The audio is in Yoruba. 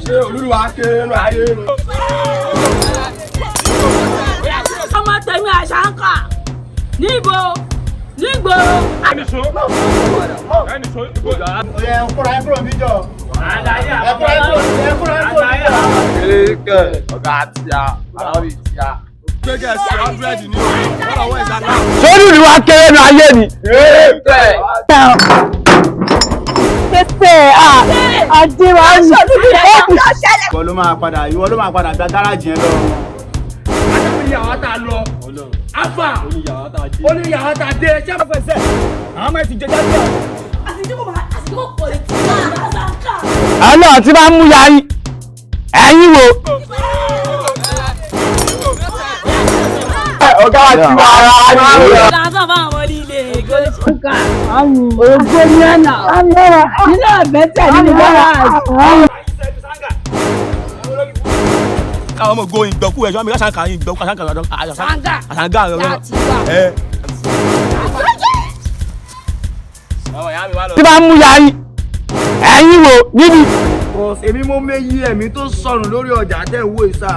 ṣé olúwa kéré nù ayé rẹ. ọmọ tèmi àṣàǹkà níbo nígboro. ẹni so ìbò. ẹ kúrò níjọ. ọ̀gá tíya aláwọ̀ tíya. gbẹ́gẹ̀ sí ọ́bẹ̀rẹ̀dì ní ọ̀wọ́ ìsàkà. sórí ìlú wa kéré nu ayé ni. pépè àdéhùn ìwọ ló máa padà gba gáràjì yẹn lọ. oníyàwó tá a lọ afa oníyàwó tá a dé ṣé a fẹsẹ̀ àwọn ọmọ ẹ ti jẹ jáde. àsìkò kò lè tí wà lásàkà. àná tí bá ń mú yarí ẹ̀yin wo. ọ̀gá àti wàrà ni. lásán fún àwọn ilé ìgbésùnkà. ògbó ní ẹ̀nà nínú àbẹ́tẹ̀ nínú gáràjì. káwọn ọmọ goyin gbọ̀kú ẹ̀ṣọ́ mi káṣáǹkà yín gbọ̀kú àṣáǹkà rẹ̀ tí bá ń mú yarí ẹ̀yin wo níbi. èmi mo méyí ẹ̀mí tó sọnù lórí ọjà tẹ̀ ń wò ìsà.